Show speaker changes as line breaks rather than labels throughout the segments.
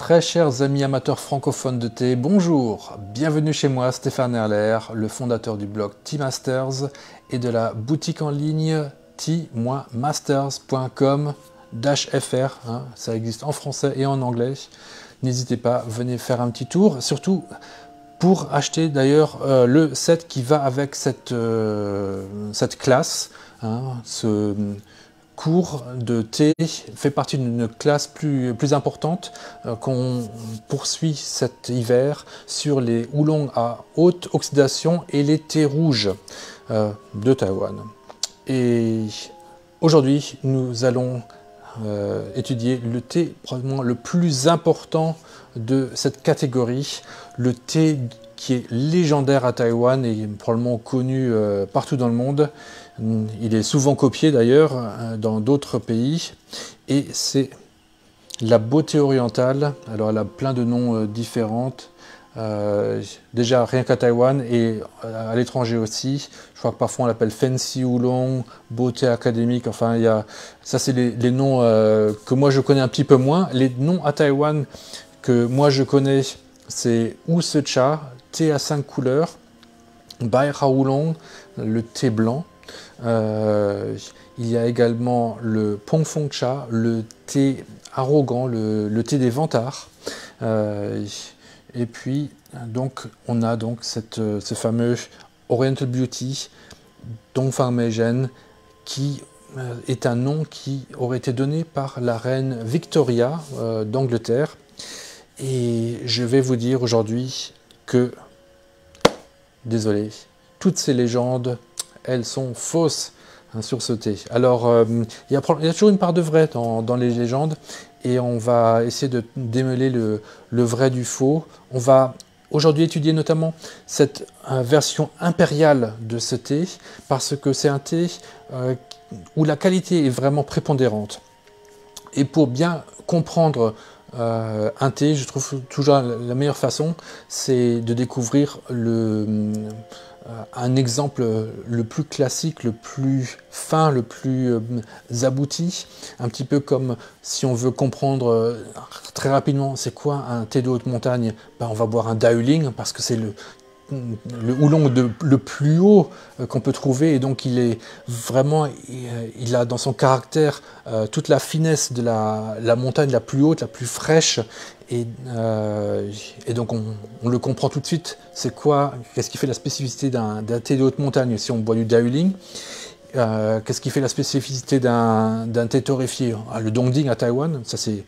Très chers amis amateurs francophones de thé, bonjour, bienvenue chez moi, Stéphane Erler, le fondateur du blog Tea Masters et de la boutique en ligne tea-masters.com-fr, ça existe en français et en anglais. N'hésitez pas, venez faire un petit tour, surtout pour acheter d'ailleurs le set qui va avec cette classe, ce cours de thé fait partie d'une classe plus importante qu'on poursuit cet hiver sur les oolongs à haute oxydation et les thés rouges de Taïwan. Et aujourd'hui, nous allons étudier le thé probablement le plus important de cette catégorie, le thé qui est légendaire à Taïwan et probablement connu partout dans le monde. Il est souvent copié d'ailleurs dans d'autres pays et c'est la beauté orientale. Alors elle a plein de noms différents, déjà rien qu'à Taïwan et à l'étranger aussi. Je crois que parfois on l'appelle Fancy Oolong, beauté académique, enfin ça c'est les noms que moi je connais un petit peu moins. Les noms à Taïwan que moi je connais, c'est Wu Se Cha, thé à 5 couleurs, Bai Ra Oolong, le thé blanc. Il y a également le Pong Fong Cha, le thé arrogant, le thé des vantards. Et puis donc on a donc ce fameux Oriental Beauty, Dongfang Meizhen, qui est un nom qui aurait été donné par la reine Victoria d'Angleterre. Et je vais vous dire aujourd'hui que, désolé, toutes ces légendes, elles sont fausses sur ce thé. Alors, il y a toujours une part de vrai dans les légendes et on va essayer de démêler le vrai du faux. On va aujourd'hui étudier notamment cette version impériale de ce thé parce que c'est un thé où la qualité est vraiment prépondérante. Et pour bien comprendre un thé, je trouve toujours la meilleure façon, c'est de découvrir un exemple le plus classique, le plus fin, le plus abouti, un petit peu comme si on veut comprendre très rapidement c'est quoi un thé de haute montagne, on va boire un Dahuling parce que c'est le oolong le plus haut qu'on peut trouver et donc il est vraiment, il a dans son caractère toute la finesse de la montagne la plus haute, la plus fraîche et donc on le comprend tout de suite, qu'est-ce qui fait la spécificité d'un thé de haute montagne si on boit du Dahuling. Qu'est-ce qui fait la spécificité d'un thé torréfié? Le Dongding à Taïwan, ça c'est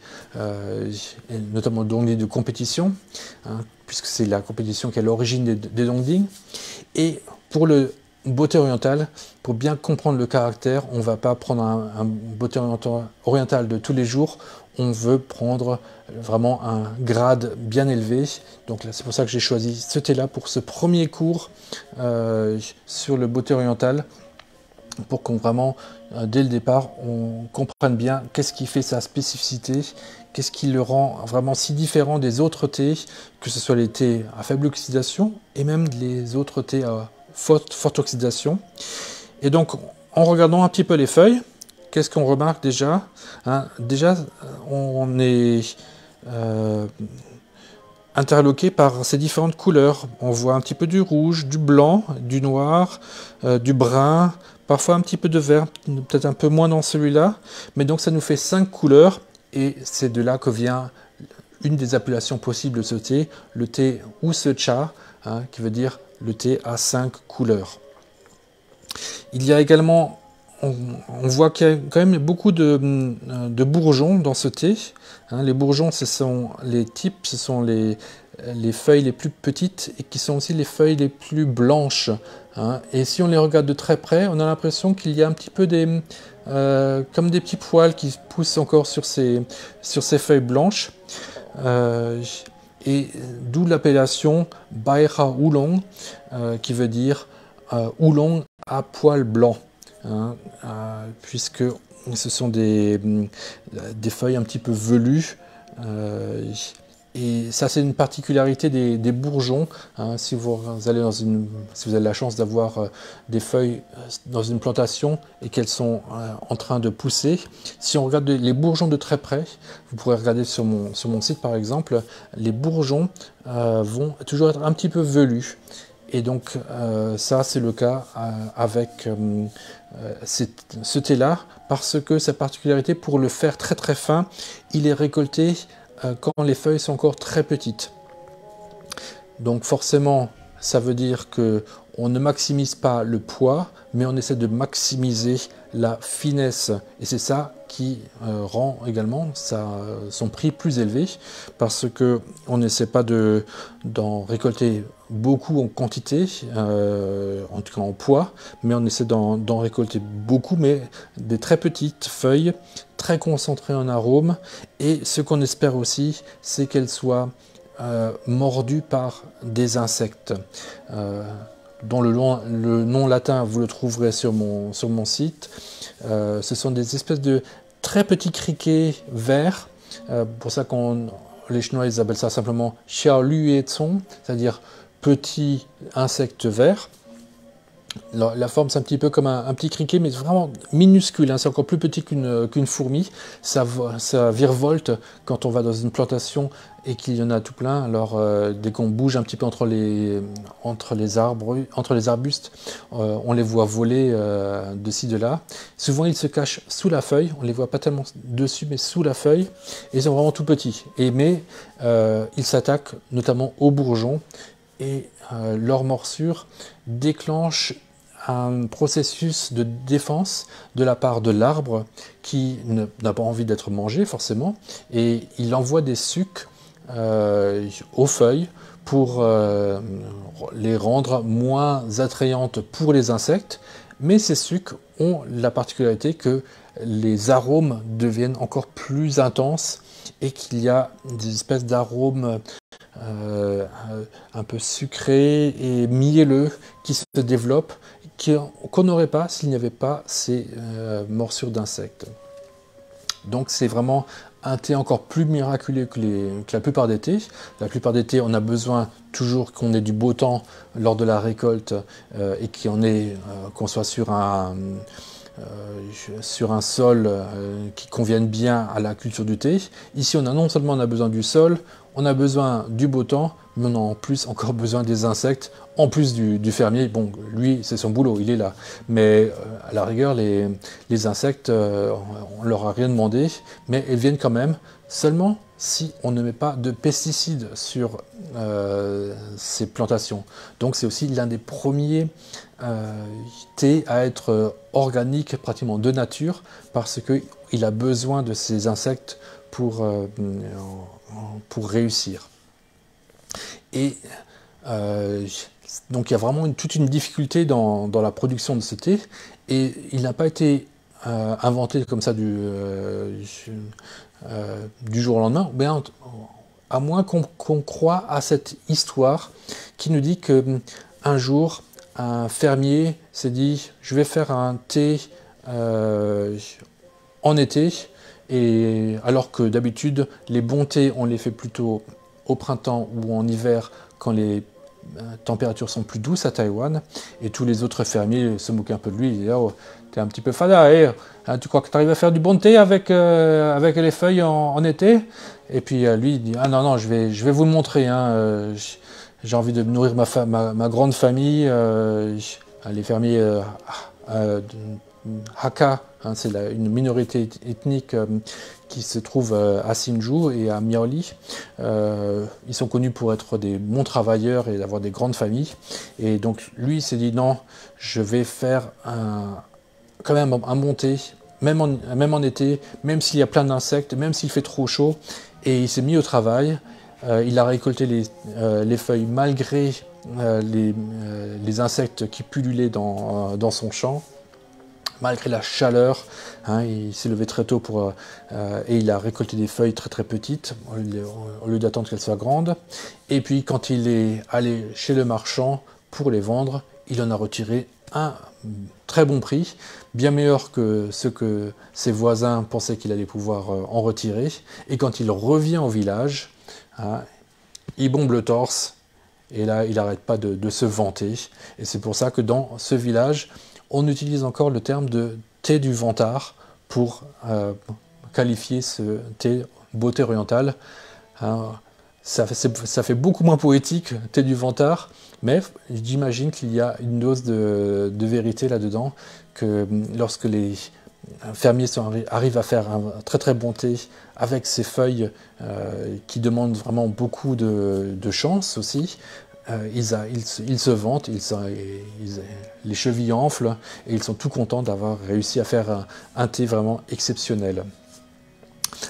notamment le Dongding de compétition, puisque c'est la compétition qui est à l'origine des Dongding. Et pour le beauté oriental, pour bien comprendre le caractère, on ne va pas prendre un beauté oriental de tous les jours, on veut prendre vraiment un grade bien élevé. Donc c'est pour ça que j'ai choisi ce thé-là pour ce premier cours sur le beauté oriental, pour qu'on vraiment, dès le départ, on comprenne bien qu'est-ce qui fait sa spécificité, qu'est-ce qui le rend vraiment si différent des autres thés, que ce soit les thés à faible oxydation et même les autres thés à forte oxydation. Et donc, en regardant un petit peu les feuilles, qu'est-ce qu'on remarque déjà? Déjà, on est interloqué par ces différentes couleurs. On voit un petit peu du rouge, du blanc, du noir, du brun, parfois un petit peu de vert, peut-être un peu moins dans celui-là, mais donc ça nous fait 5 couleurs, et c'est de là que vient une des appellations possibles de ce thé, le thé Wu Se Cha, qui veut dire le thé à 5 couleurs. Il y a également, on voit qu'il y a quand même beaucoup de bourgeons dans ce thé. Les bourgeons, ce sont les types, ce sont les feuilles les plus petites et qui sont aussi les feuilles les plus blanches. Et si on les regarde de très près, on a l'impression qu'il y a un petit peu comme des petits poils qui poussent encore sur ces feuilles blanches. Et d'où l'appellation Bai Ra Oolong, qui veut dire oolong à poils blancs, puisque ce sont des feuilles un petit peu velues. Et ça, c'est une particularité des bourgeons. Hein. Si vous allez si vous avez la chance d'avoir des feuilles dans une plantation et qu'elles sont en train de pousser, si on regarde les bourgeons de très près, vous pourrez regarder sur mon site par exemple, les bourgeons vont toujours être un petit peu velus. Et donc ça, c'est le cas avec ce thé-là, parce que sa particularité, pour le faire très très fin, il est récolté quand les feuilles sont encore très petites. Donc forcément, ça veut dire que on ne maximise pas le poids, mais on essaie de maximiser la finesse. Et c'est ça qui rend également son prix plus élevé, parce que on n'essaie pas d'en récolter beaucoup en quantité, en tout cas en poids, mais on essaie d'en récolter beaucoup, mais des très petites feuilles, très concentrées en arômes. Et ce qu'on espère aussi, c'est qu'elles soient mordues par des insectes. Dont le nom latin, vous le trouverez sur mon site. Ce sont des espèces de très petits criquets verts. Pour ça les Chinois ils appellent ça simplement xiaoluezong, c'est-à-dire petit insecte vert. La forme, c'est un petit peu comme un petit criquet, mais vraiment minuscule, hein. C'est encore plus petit qu'une fourmi. Ça virevolte quand on va dans une plantation et qu'il y en a tout plein. Alors, dès qu'on bouge un petit peu entre les arbustes, on les voit voler de ci, de là. Souvent, ils se cachent sous la feuille. On ne les voit pas tellement dessus, mais sous la feuille. Et ils sont vraiment tout petits. Mais ils s'attaquent notamment aux bourgeons. Et leur morsure déclenche un processus de défense de la part de l'arbre qui n'a pas envie d'être mangé forcément, et il envoie des sucs aux feuilles pour les rendre moins attrayantes pour les insectes, mais ces sucs ont la particularité que les arômes deviennent encore plus intenses et qu'il y a des espèces d'arômes un peu sucré et mielleux qui se développent, qu'on n'aurait pas s'il n'y avait pas ces morsures d'insectes. Donc c'est vraiment un thé encore plus miraculeux que la plupart des thés. La plupart des thés, on a besoin toujours qu'on ait du beau temps lors de la récolte et qu'on soit sur un sol qui convienne bien à la culture du thé. Ici, non seulement on a besoin du sol, on a besoin du beau temps, mais on a en plus encore besoin des insectes, en plus du fermier. Bon, lui, c'est son boulot, il est là. Mais à la rigueur, les insectes, on leur a rien demandé, mais ils viennent quand même, seulement si on ne met pas de pesticides sur ces plantations. Donc c'est aussi l'un des premiers thés à être organique, pratiquement de nature, parce qu'il a besoin de ces insectes pour réussir. Et donc il y a vraiment toute une difficulté dans la production de ce thé, et il n'a pas été inventé comme ça du jour au lendemain, bien, à moins qu'on croie à cette histoire qui nous dit qu'un jour, un fermier s'est dit « je vais faire un thé en été », et alors que d'habitude, les bons thés, on les fait plutôt au printemps ou en hiver, quand les températures sont plus douces à Taïwan, et tous les autres fermiers se moquaient un peu de lui, ils disaient « oh, t'es un petit peu fada, hein, tu crois que tu arrives à faire du bon thé avec les feuilles en été ?» Et puis lui, il dit « ah non, non, je vais vous le montrer, hein, j'ai envie de nourrir ma grande famille, les fermiers Hakka, hein, c'est une minorité ethnique qui se trouve à Hsinchu et à Miaoli. Ils sont connus pour être des bons travailleurs et d'avoir des grandes familles. Et donc lui, il s'est dit non, je vais faire quand même un bon thé, même en été, même s'il y a plein d'insectes, même s'il fait trop chaud. Et il s'est mis au travail. Il a récolté les feuilles malgré les insectes qui pullulaient dans son champ. Malgré la chaleur, hein, il s'est levé très tôt et il a récolté des feuilles très très petites au lieu d'attendre qu'elles soient grandes. Et puis quand il est allé chez le marchand pour les vendre, il en a retiré un très bon prix, bien meilleur que ce que ses voisins pensaient qu'il allait pouvoir en retirer. Et quand il revient au village, hein, il bombe le torse, et là, il n'arrête pas de se vanter. Et c'est pour ça que dans ce village, on utilise encore le terme de thé du vantard pour qualifier ce thé beauté orientale. Hein, ça fait beaucoup moins poétique, thé du vantard, mais j'imagine qu'il y a une dose de vérité là-dedans, que lorsque les fermiers arrivent à faire un très très bon thé avec ces feuilles qui demandent vraiment beaucoup de chance aussi, ils se vantent, les chevilles enflent et ils sont tout contents d'avoir réussi à faire un thé vraiment exceptionnel.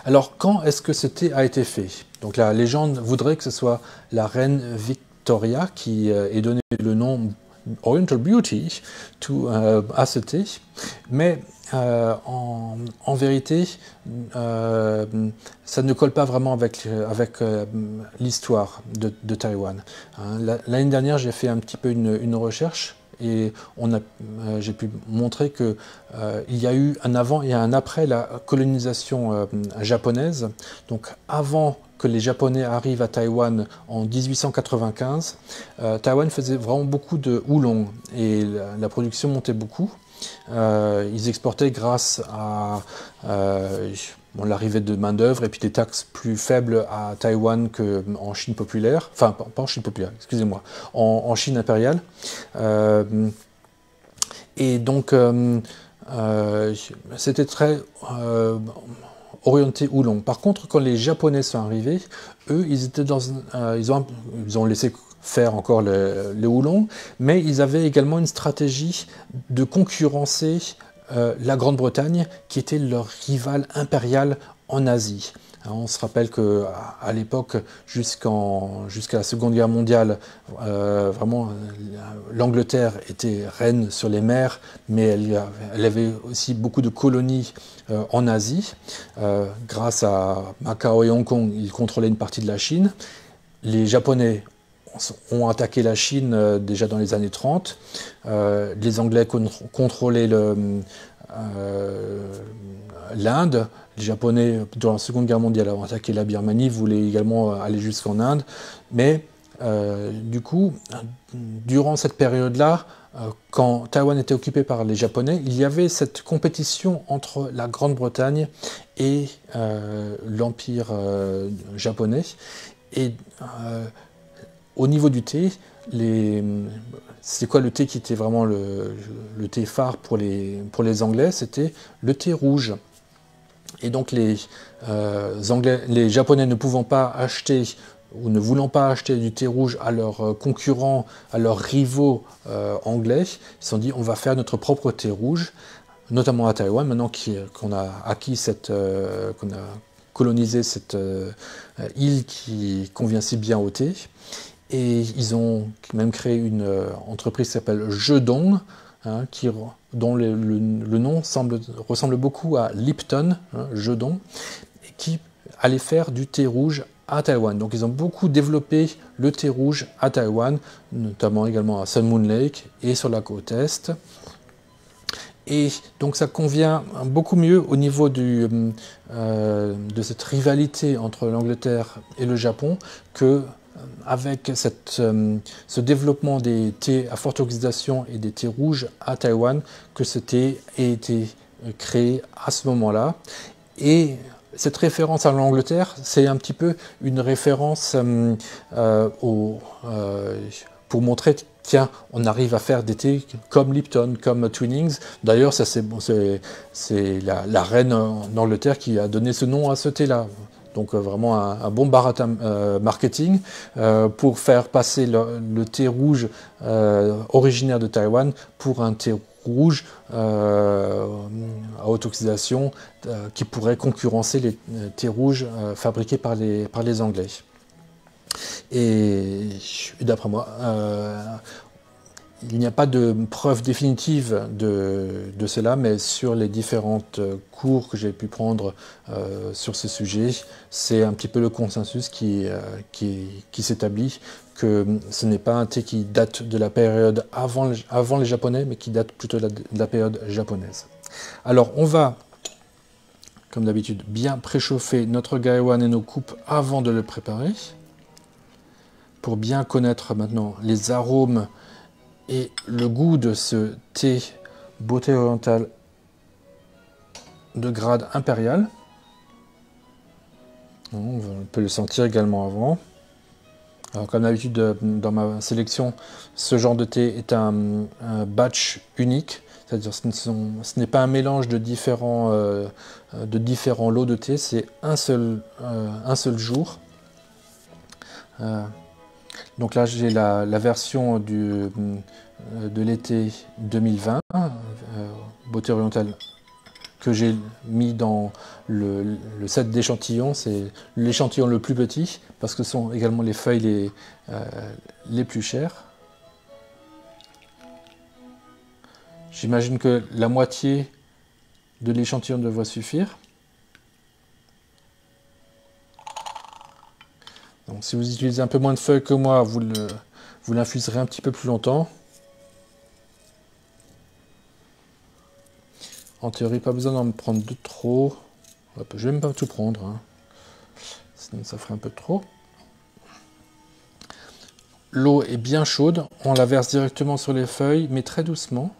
Alors, quand est-ce que ce thé a été fait? Donc la légende voudrait que ce soit la reine Victoria qui ait donné le nom Oriental Beauty à ce thé, mais en vérité, ça ne colle pas vraiment avec l'histoire de Taïwan. Hein, l'année dernière, j'ai fait un petit peu une recherche et j'ai pu montrer qu'il y a eu un avant et un après la colonisation japonaise. Donc avant que les Japonais arrivent à Taïwan en 1895, Taïwan faisait vraiment beaucoup de oolong et la production montait beaucoup. Ils exportaient grâce à l'arrivée de main-d'œuvre et puis des taxes plus faibles à Taïwan qu'en Chine populaire, enfin pas en Chine populaire, excusez-moi, en Chine impériale. Et donc c'était très orienté oolong. Par contre, quand les Japonais sont arrivés, eux, ils ont laissé faire encore le oolong, mais ils avaient également une stratégie de concurrencer la Grande-Bretagne, qui était leur rival impérial en Asie. On se rappelle qu'à l'époque, jusqu'à la Seconde Guerre mondiale, vraiment l'Angleterre était reine sur les mers, mais elle avait aussi beaucoup de colonies en Asie. Grâce à Macao et Hong Kong, ils contrôlaient une partie de la Chine. Les Japonais ont attaqué la Chine déjà dans les années 30. Les Anglais contrôlaient l'Inde. Les Japonais, dans la Seconde Guerre mondiale, ont attaqué la Birmanie, voulaient également aller jusqu'en Inde. Mais du coup, durant cette période-là, quand Taïwan était occupé par les Japonais, il y avait cette compétition entre la Grande-Bretagne et l'Empire japonais. Et au niveau du thé, c'est quoi le thé qui était vraiment le thé phare pour les Anglais? C'était le thé rouge. Et donc les Japonais ne pouvant pas acheter ou ne voulant pas acheter du thé rouge à leurs concurrents, à leurs rivaux anglais, ils se sont dit on va faire notre propre thé rouge, notamment à Taïwan, maintenant qu'on a acquis qu'on a colonisé cette île qui convient si bien au thé. Et ils ont même créé une entreprise qui s'appelle Jedong, hein, dont le nom ressemble beaucoup à Lipton, hein, Jedong, et qui allait faire du thé rouge à Taïwan. Donc ils ont beaucoup développé le thé rouge à Taïwan, notamment également à Sun Moon Lake et sur la côte Est. Et donc ça convient beaucoup mieux au niveau de cette rivalité entre l'Angleterre et le Japon que avec ce développement des thés à forte oxydation et des thés rouges à Taïwan, que ce thé ait été créé à ce moment-là. Et cette référence à l'Angleterre, c'est un petit peu une référence pour montrer, tiens, on arrive à faire des thés comme Lipton, comme Twinings. D'ailleurs, c'est la reine d'Angleterre qui a donné ce nom à ce thé-là. Donc vraiment un bon baratin marketing pour faire passer le thé rouge originaire de Taïwan pour un thé rouge à haute oxydation qui pourrait concurrencer les thés rouges fabriqués par les Anglais. Et d'après moi, il n'y a pas de preuve définitive de cela, mais sur les différentes cours que j'ai pu prendre sur ce sujet, c'est un petit peu le consensus qui s'établit, que ce n'est pas un thé qui date de la période avant les Japonais, mais qui date plutôt de la période japonaise. Alors, on va comme d'habitude, bien préchauffer notre Gaiwan et nos coupes avant de le préparer. Pour bien connaître maintenant les arômes et le goût de ce thé beauté orientale de grade impérial. On peut le sentir également avant. Alors, comme d'habitude dans ma sélection, ce genre de thé est un batch unique, c'est-à-dire ce n'est pas un mélange de différents lots de thé, c'est un seul jour. Donc là j'ai la version de l'été 2020, beauté orientale, que j'ai mis dans le set d'échantillons. C'est l'échantillon le plus petit, parce que ce sont également les feuilles les plus chères. J'imagine que la moitié de l'échantillon devrait suffire. Donc si vous utilisez un peu moins de feuilles que moi, vous l'infuserez un petit peu plus longtemps. En théorie, pas besoin d'en prendre de trop. Je vais même pas tout prendre, hein. Sinon ça ferait un peu trop. L'eau est bien chaude, on la verse directement sur les feuilles, mais très doucement.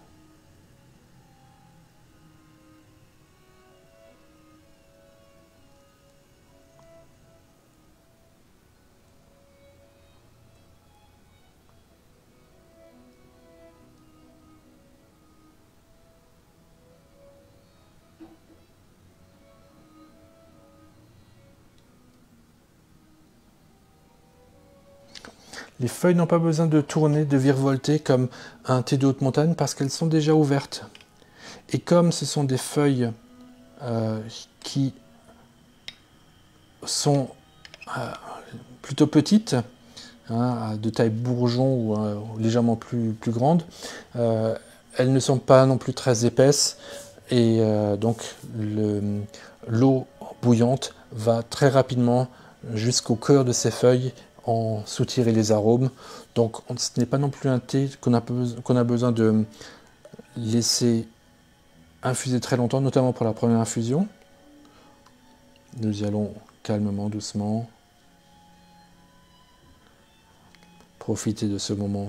Les feuilles n'ont pas besoin de tourner, de virevolter comme un thé de haute montagne parce qu'elles sont déjà ouvertes. Et comme ce sont des feuilles qui sont plutôt petites, hein, de taille bourgeon ou légèrement plus grande, elles ne sont pas non plus très épaisses et donc l'eau bouillante va très rapidement jusqu'au cœur de ces feuilles en soutirer les arômes. Donc ce n'est pas non plus un thé qu'on a besoin de laisser infuser très longtemps, notamment pour la première infusion. Nous y allons calmement, doucement. Profiter de ce moment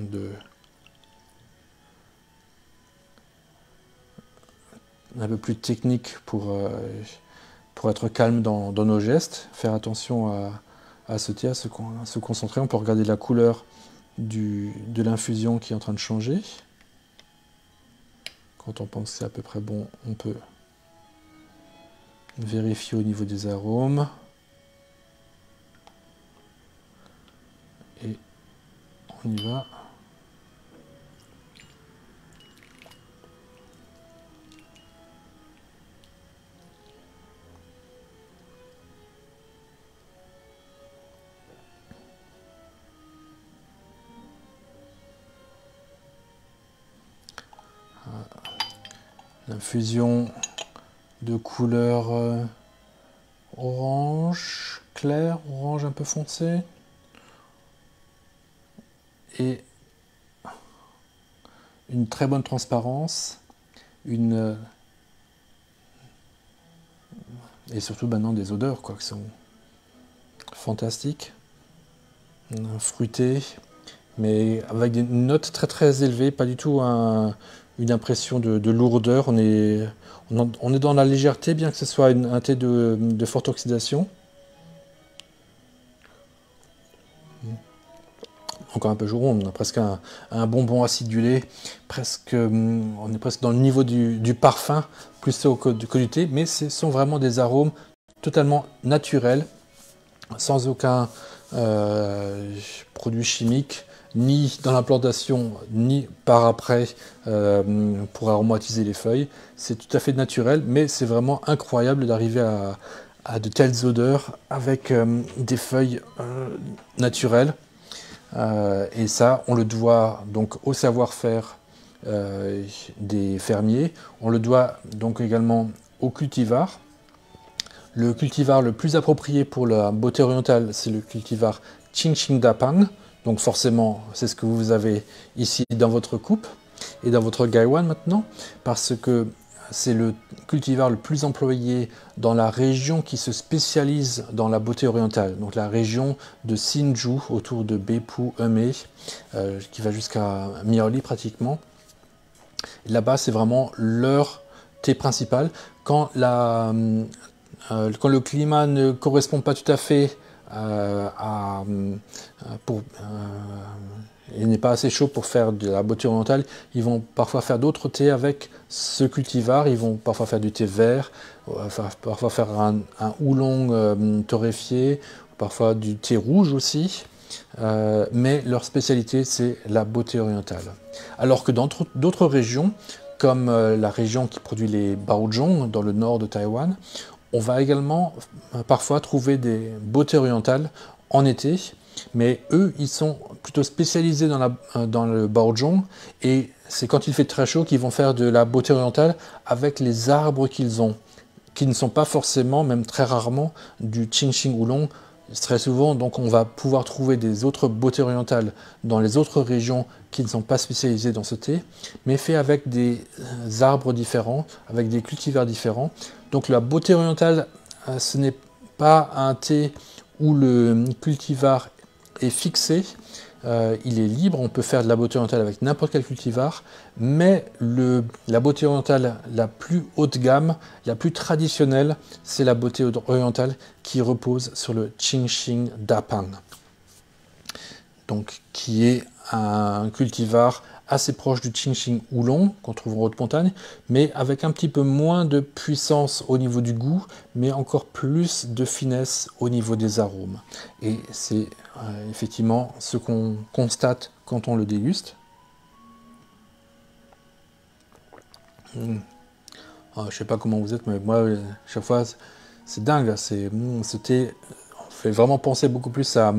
un peu plus technique pour être calme dans nos gestes. Faire attention à ce thé, à se concentrer. On peut regarder la couleur de l'infusion qui est en train de changer. Quand on pense que c'est à peu près bon, on peut vérifier au niveau des arômes. Et on y va. L'infusion de couleur orange clair, orange un peu foncé. Et une très bonne transparence. Et surtout maintenant des odeurs qui sont fantastiques. Fruité, mais avec des notes très très élevées, pas du tout une impression de lourdeur. On est dans la légèreté, bien que ce soit un thé de forte oxydation. Encore un peu jouron, on a presque un bonbon acidulé, on est presque dans le niveau du parfum, plus que du thé, mais ce sont vraiment des arômes totalement naturels, sans aucun produit chimique, ni dans l'implantation, ni par après pour aromatiser les feuilles. C'est tout à fait naturel, mais c'est vraiment incroyable d'arriver à de telles odeurs avec des feuilles naturelles. Et ça, on le doit donc au savoir-faire des fermiers. On le doit donc également au cultivar. Le cultivar le plus approprié pour la beauté orientale, c'est le cultivar Qingqingdapan. Donc forcément, c'est ce que vous avez ici dans votre coupe et dans votre Gaiwan maintenant, parce que c'est le cultivar le plus employé dans la région qui se spécialise dans la beauté orientale, donc la région de Sinju, autour de Beppu, Emei, qui va jusqu'à Miaoli pratiquement. Là-bas, c'est vraiment leur thé principal. Quand le climat ne correspond pas tout à fait il n'est pas assez chaud pour faire de la beauté orientale, ils vont parfois faire d'autres thés avec ce cultivar, ils vont parfois faire du thé vert, parfois faire un oolong torréfié, parfois du thé rouge aussi, mais leur spécialité c'est la beauté orientale. Alors que dans d'autres régions, comme la région qui produit les baozhong dans le nord de Taïwan, on va également parfois trouver des beautés orientales en été, mais eux, ils sont plutôt spécialisés dans le baozhong, et c'est quand il fait très chaud qu'ils vont faire de la beauté orientale avec les arbres qu'ils ont, qui ne sont pas forcément, même très rarement, du Qingxing Oolong. Très souvent, donc, on va pouvoir trouver des autres beautés orientales dans les autres régions qui ne sont pas spécialisées dans ce thé, mais fait avec des arbres différents, avec des cultivars différents. Donc la beauté orientale, ce n'est pas un thé où le cultivar est fixé, il est libre, on peut faire de la beauté orientale avec n'importe quel cultivar, mais la beauté orientale la plus haut de gamme, la plus traditionnelle, c'est la beauté orientale qui repose sur le Qingxing Dapang, donc qui est un cultivar assez proche du Qingxing Oolong qu'on trouve en haute montagne, mais avec un petit peu moins de puissance au niveau du goût, mais encore plus de finesse au niveau des arômes. Et c'est effectivement ce qu'on constate quand on le déguste. Je ne sais pas comment vous êtes, mais moi, chaque fois, c'est dingue. Ce thé fait vraiment penser beaucoup plus à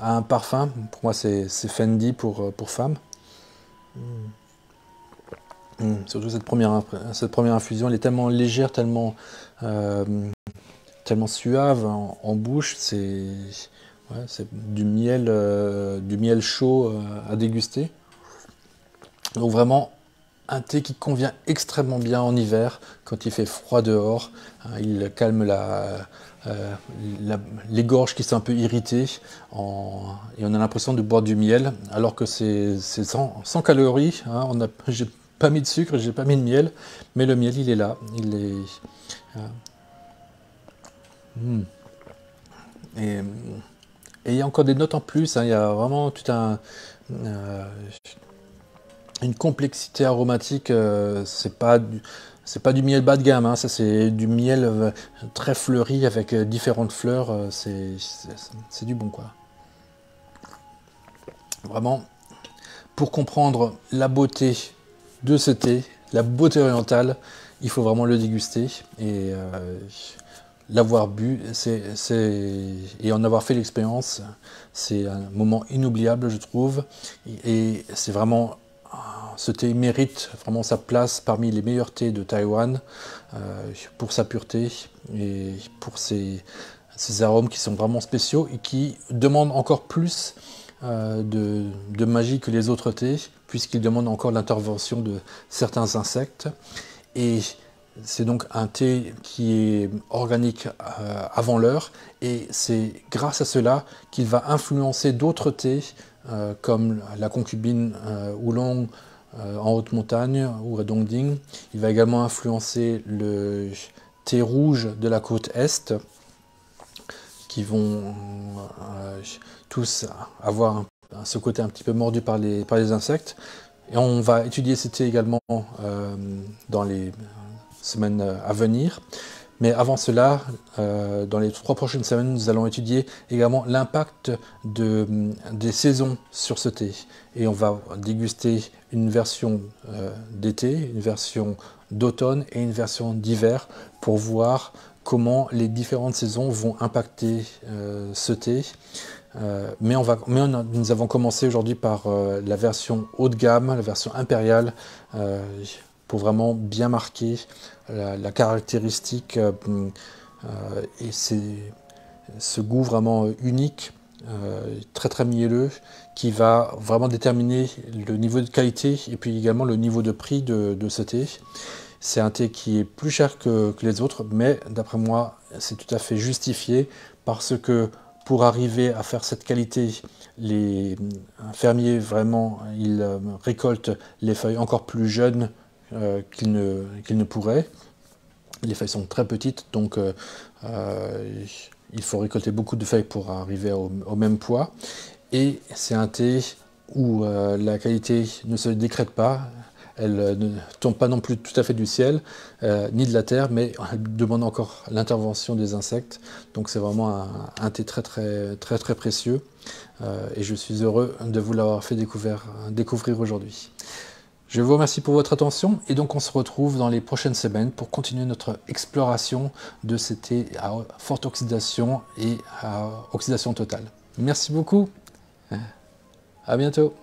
un parfum. Pour moi, c'est Fendi pour femmes. Surtout cette première infusion, elle est tellement légère, tellement suave en bouche. C'est du miel chaud à déguster. Donc vraiment un thé qui convient extrêmement bien en hiver quand il fait froid dehors. Il calme les gorges qui sont un peu irritées et on a l'impression de boire du miel alors que c'est sans calories. J'ai pas mis de sucre, j'ai pas mis de miel, mais le miel il est là. Et il y a encore des notes en plus. Il y a vraiment tout une complexité aromatique. C'est pas du miel bas de gamme, ça c'est du miel très fleuri avec différentes fleurs. C'est du bon quoi. Vraiment, pour comprendre la beauté de ce thé, la beauté orientale, il faut vraiment le déguster et l'avoir bu, et en avoir fait l'expérience, c'est un moment inoubliable je trouve, et c'est vraiment, ce thé mérite vraiment sa place parmi les meilleurs thés de Taïwan pour sa pureté et pour ses arômes qui sont vraiment spéciaux et qui demandent encore plus de magie que les autres thés, puisqu'ils demandent encore l'intervention de certains insectes. Et c'est donc un thé qui est organique avant l'heure, et c'est grâce à cela qu'il va influencer d'autres thés comme la concubine Oolong en haute montagne ou Redongding. Il va également influencer le thé rouge de la côte est, qui vont tous avoir ce côté un petit peu mordu par les insectes. Et on va étudier ces thés également dans les semaines à venir. Mais avant cela, dans les 3 prochaines semaines, nous allons étudier également l'impact des saisons sur ce thé. Et on va déguster une version d'été, une version d'automne et une version d'hiver pour voir comment les différentes saisons vont impacter ce thé. Nous avons commencé aujourd'hui par la version haut de gamme, la version impériale, pour vraiment bien marquer la caractéristique et ce goût vraiment unique, très très mielleux, qui va vraiment déterminer le niveau de qualité et puis également le niveau de prix de ce thé. C'est un thé qui est plus cher que les autres, mais d'après moi, c'est tout à fait justifié parce que pour arriver à faire cette qualité, les fermiers, vraiment, ils récoltent les feuilles encore plus jeunes qu'ils ne pourraient. Les feuilles sont très petites, donc il faut récolter beaucoup de feuilles pour arriver au même poids. Et c'est un thé où la qualité ne se décrète pas, elle ne tombe pas non plus tout à fait du ciel, ni de la terre, mais elle demande encore l'intervention des insectes. Donc c'est vraiment un thé très précieux. Et je suis heureux de vous l'avoir fait découvrir aujourd'hui. Je vous remercie pour votre attention et donc on se retrouve dans les prochaines semaines pour continuer notre exploration de ces thés à forte oxydation et à oxydation totale. Merci beaucoup, à bientôt.